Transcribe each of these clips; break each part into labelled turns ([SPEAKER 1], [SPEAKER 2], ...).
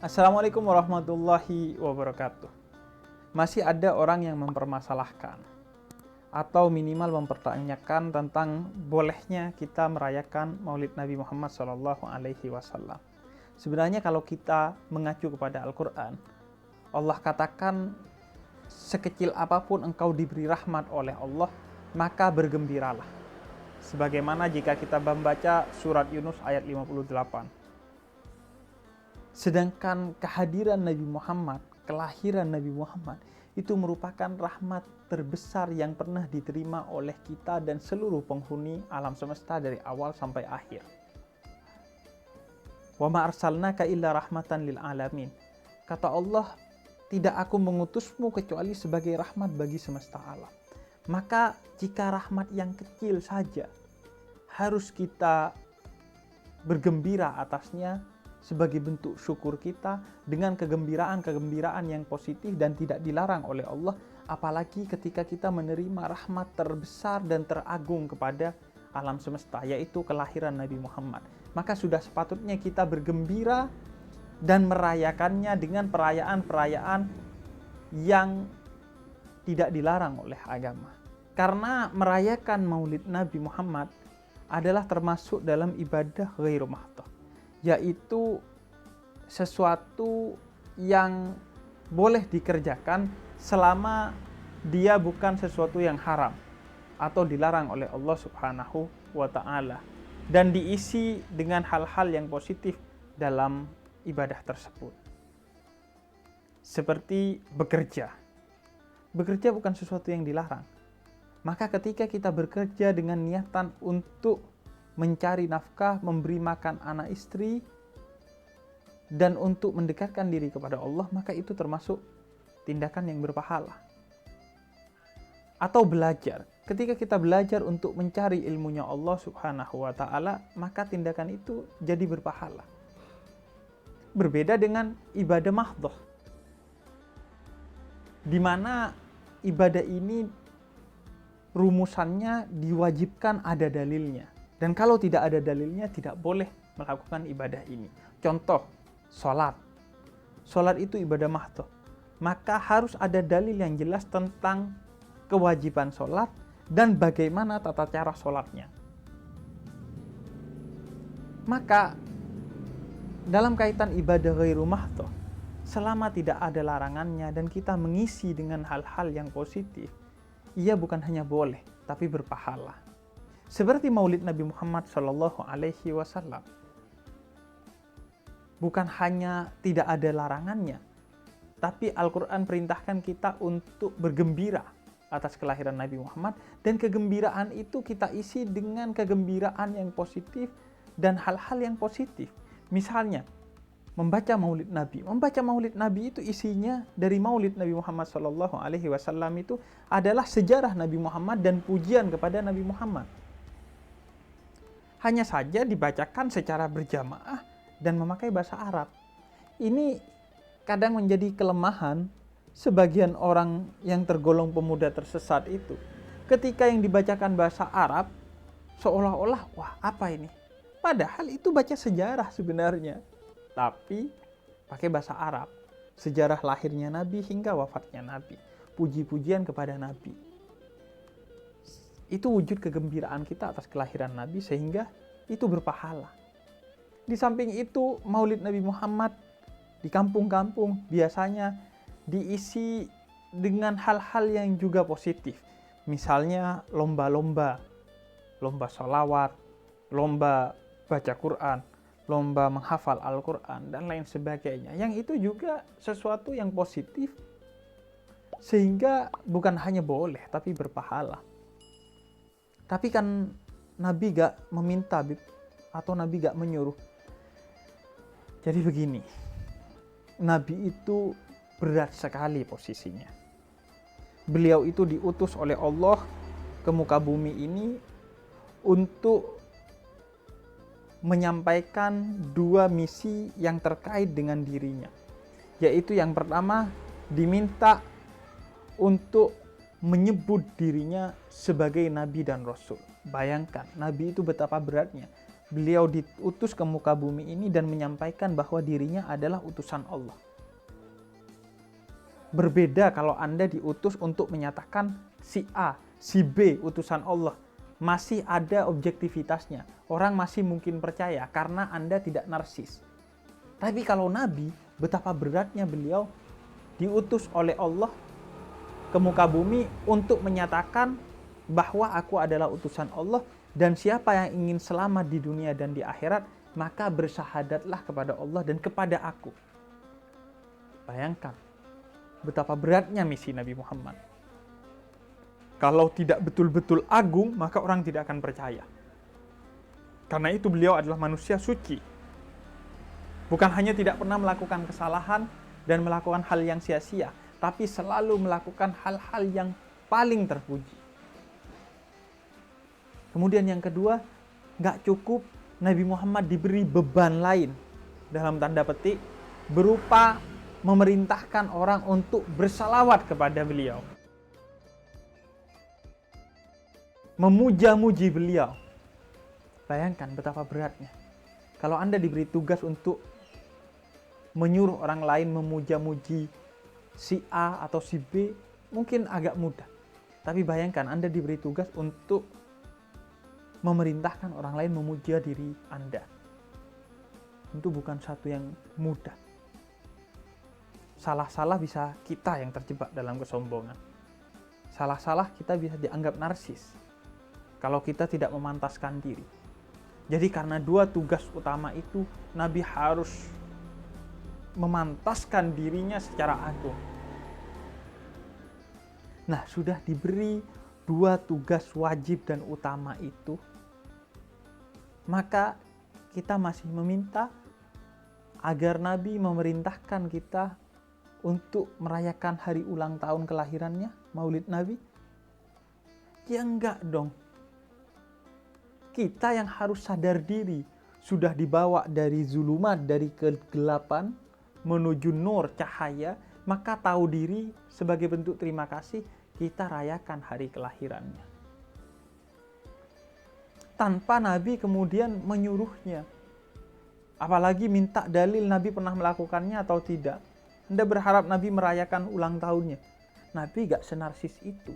[SPEAKER 1] Assalamualaikum warahmatullahi wabarakatuh. Masih ada orang yang mempermasalahkan atau minimal mempertanyakan tentang bolehnya kita merayakan Maulid Nabi Muhammad SAW. Sebenarnya kalau kita mengacu kepada Al-Quran, Allah katakan sekecil apapun engkau diberi rahmat oleh Allah, maka bergembiralah. Sebagaimana jika kita membaca surat Yunus ayat 58. Sedangkan kehadiran Nabi Muhammad, kelahiran Nabi Muhammad, itu merupakan rahmat terbesar yang pernah diterima oleh kita dan seluruh penghuni alam semesta dari awal sampai akhir. Wa ma arsalnaka illa rahmatan lil alamin. Kata Allah, tidak aku mengutusmu kecuali sebagai rahmat bagi semesta alam. Maka jika rahmat yang kecil saja harus kita bergembira atasnya sebagai bentuk syukur kita dengan kegembiraan yang positif dan tidak dilarang oleh Allah, apalagi ketika kita menerima rahmat terbesar dan teragung kepada alam semesta, yaitu kelahiran Nabi Muhammad. Maka sudah sepatutnya kita bergembira dan merayakannya dengan perayaan-perayaan yang tidak dilarang oleh agama. Karena merayakan Maulid Nabi Muhammad adalah termasuk dalam ibadah ghairu mahdhah, yaitu sesuatu yang boleh dikerjakan selama dia bukan sesuatu yang haram atau dilarang oleh Allah Subhanahu wa ta'ala, dan diisi dengan hal-hal yang positif dalam ibadah tersebut. Seperti bekerja. Bekerja bukan sesuatu yang dilarang. Maka ketika kita bekerja dengan niatan untuk mencari nafkah, memberi makan anak istri, dan untuk mendekatkan diri kepada Allah, maka itu termasuk tindakan yang berpahala. Atau belajar. Ketika kita belajar untuk mencari ilmunya Allah Subhanahu wa ta'ala, maka tindakan itu jadi berpahala. Berbeda dengan ibadah mahdhah, di mana ibadah ini rumusannya diwajibkan ada dalilnya. Dan kalau tidak ada dalilnya, tidak boleh melakukan ibadah ini. Contoh, sholat. Sholat itu ibadah mahdhah. Maka harus ada dalil yang jelas tentang kewajiban sholat dan bagaimana tata cara sholatnya. Maka dalam kaitan ibadah ghairu mahdhah, selama tidak ada larangannya dan kita mengisi dengan hal-hal yang positif, ia bukan hanya boleh, tapi berpahala. Seperti Maulid Nabi Muhammad SAW, bukan hanya tidak ada larangannya, tapi Al-Quran perintahkan kita untuk bergembira atas kelahiran Nabi Muhammad, dan kegembiraan itu kita isi dengan kegembiraan yang positif dan hal-hal yang positif. Misalnya, membaca Maulid Nabi. Membaca Maulid Nabi itu isinya dari Maulid Nabi Muhammad SAW itu adalah sejarah Nabi Muhammad dan pujian kepada Nabi Muhammad. Hanya saja dibacakan secara berjamaah dan memakai bahasa Arab. Ini kadang menjadi kelemahan sebagian orang yang tergolong pemuda tersesat itu. Ketika yang dibacakan bahasa Arab, seolah-olah, wah apa ini? Padahal itu baca sejarah sebenarnya. Tapi pakai bahasa Arab. Sejarah lahirnya Nabi hingga wafatnya Nabi. Puji-pujian kepada Nabi. Itu wujud kegembiraan kita atas kelahiran Nabi, sehingga itu berpahala. Di samping itu, Maulid Nabi Muhammad di kampung-kampung biasanya diisi dengan hal-hal yang juga positif. Misalnya lomba-lomba, lomba sholawat, lomba baca Quran, lomba menghafal Al-Quran, dan lain sebagainya. Yang itu juga sesuatu yang positif, sehingga bukan hanya boleh, tapi berpahala. Tapi kan Nabi gak meminta atau Nabi gak menyuruh. Jadi begini, Nabi itu berat sekali posisinya. Beliau itu diutus oleh Allah ke muka bumi ini untuk menyampaikan dua misi yang terkait dengan dirinya. Yaitu yang pertama, diminta untuk menyebut dirinya sebagai Nabi dan Rasul. Bayangkan, Nabi itu betapa beratnya. beliau diutus ke muka bumi ini dan menyampaikan bahwa dirinya adalah utusan Allah. Berbeda kalau Anda diutus untuk menyatakan si A, si B utusan Allah. Masih ada objektivitasnya. Orang masih mungkin percaya karena Anda tidak narsis. Tapi kalau Nabi, betapa beratnya beliau diutus oleh Allah ke muka bumi untuk menyatakan bahwa aku adalah utusan Allah, dan siapa yang ingin selamat di dunia dan di akhirat, maka bersahadatlah kepada Allah dan kepada aku. Bayangkan betapa beratnya misi Nabi Muhammad. Kalau tidak betul-betul agung, maka orang tidak akan percaya. Karena itu beliau adalah manusia suci. Bukan hanya tidak pernah melakukan kesalahan dan melakukan hal yang sia-sia, tapi selalu melakukan hal-hal yang paling terpuji. Kemudian yang kedua, nggak cukup Nabi Muhammad diberi beban lain, dalam tanda petik, berupa memerintahkan orang untuk bersalawat kepada beliau, memuja-muji beliau. Bayangkan betapa beratnya. Kalau Anda diberi tugas untuk menyuruh orang lain memuja-muji si A atau si B, mungkin agak mudah. Tapi bayangkan Anda diberi tugas untuk memerintahkan orang lain memuja diri Anda. Itu bukan satu yang mudah. Salah-salah bisa kita yang terjebak dalam kesombongan. Salah-salah kita bisa dianggap narsis kalau kita tidak memantaskan diri. Jadi karena dua tugas utama itu, Nabi harus memantaskan dirinya secara agung. Nah, sudah diberi dua tugas wajib dan utama itu, maka kita masih meminta agar Nabi memerintahkan kita untuk merayakan hari ulang tahun kelahirannya, Maulid Nabi? Ya enggak dong. Kita yang harus sadar diri, sudah dibawa dari zulumat, dari kegelapan, menuju nur, cahaya, maka tahu diri sebagai bentuk terima kasih, kita rayakan hari kelahirannya. Tanpa Nabi kemudian menyuruhnya. Apalagi minta dalil Nabi pernah melakukannya atau tidak. Anda berharap Nabi merayakan ulang tahunnya. Nabi gak senarsis itu.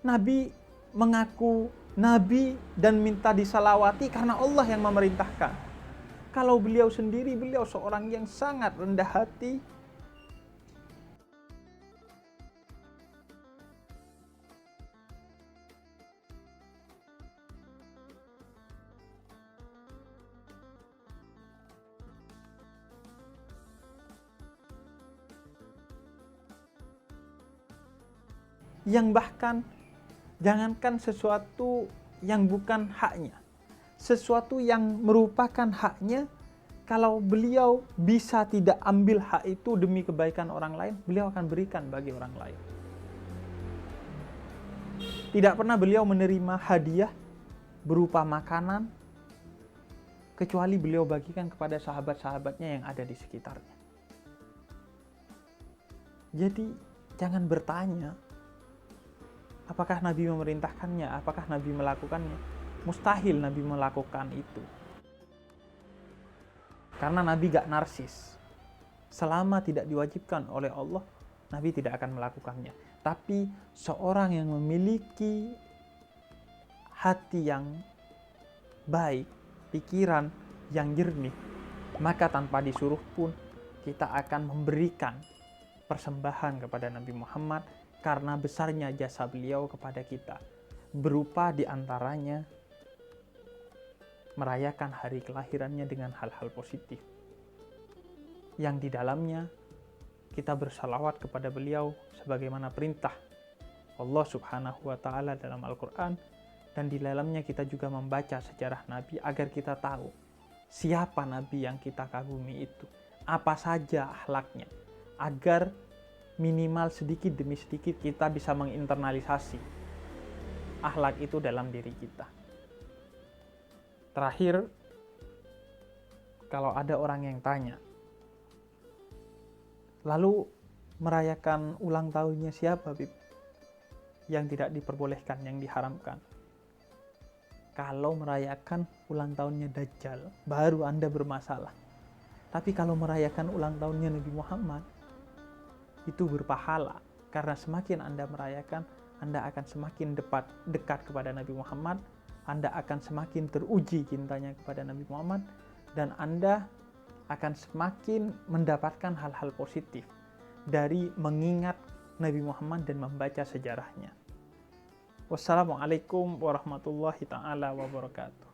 [SPEAKER 1] Nabi mengaku Nabi dan minta disalawati karena Allah yang memerintahkan. Kalau beliau sendiri, beliau seorang yang sangat rendah hati. Yang bahkan jangankan sesuatu yang bukan haknya, sesuatu yang merupakan haknya, kalau beliau bisa tidak ambil hak itu demi kebaikan orang lain, beliau akan berikan bagi orang lain. Tidak pernah beliau menerima hadiah berupa makanan, kecuali beliau bagikan kepada sahabat-sahabatnya yang ada di sekitarnya. Jadi jangan bertanya, apakah Nabi memerintahkannya? Apakah Nabi melakukannya? Mustahil Nabi melakukan itu. Karena Nabi gak narsis. Selama tidak diwajibkan oleh Allah, Nabi tidak akan melakukannya. Tapi seorang yang memiliki hati yang baik, pikiran yang jernih, maka tanpa disuruh pun kita akan memberikan persembahan kepada Nabi Muhammad karena besarnya jasa beliau kepada kita, berupa diantaranya merayakan hari kelahirannya dengan hal-hal positif, yang di dalamnya kita bersalawat kepada beliau sebagaimana perintah Allah Subhanahu wa Ta'ala dalam Al-Quran, dan di dalamnya kita juga membaca sejarah Nabi agar kita tahu siapa Nabi yang kita kagumi itu, apa saja akhlaknya, agar minimal sedikit demi sedikit kita bisa menginternalisasi akhlak itu dalam diri kita. Terakhir, kalau ada orang yang tanya, lalu merayakan ulang tahunnya siapa, Bib? Yang tidak diperbolehkan, yang diharamkan. kalau merayakan ulang tahunnya Dajjal, baru Anda bermasalah. Tapi kalau merayakan ulang tahunnya Nabi Muhammad, itu berpahala. Karena semakin Anda merayakan, Anda akan semakin dekat kepada Nabi Muhammad, Anda akan semakin teruji cintanya kepada Nabi Muhammad, dan Anda akan semakin mendapatkan hal-hal positif dari mengingat Nabi Muhammad dan membaca sejarahnya. Wassalamualaikum warahmatullahi ta'ala wabarakatuh.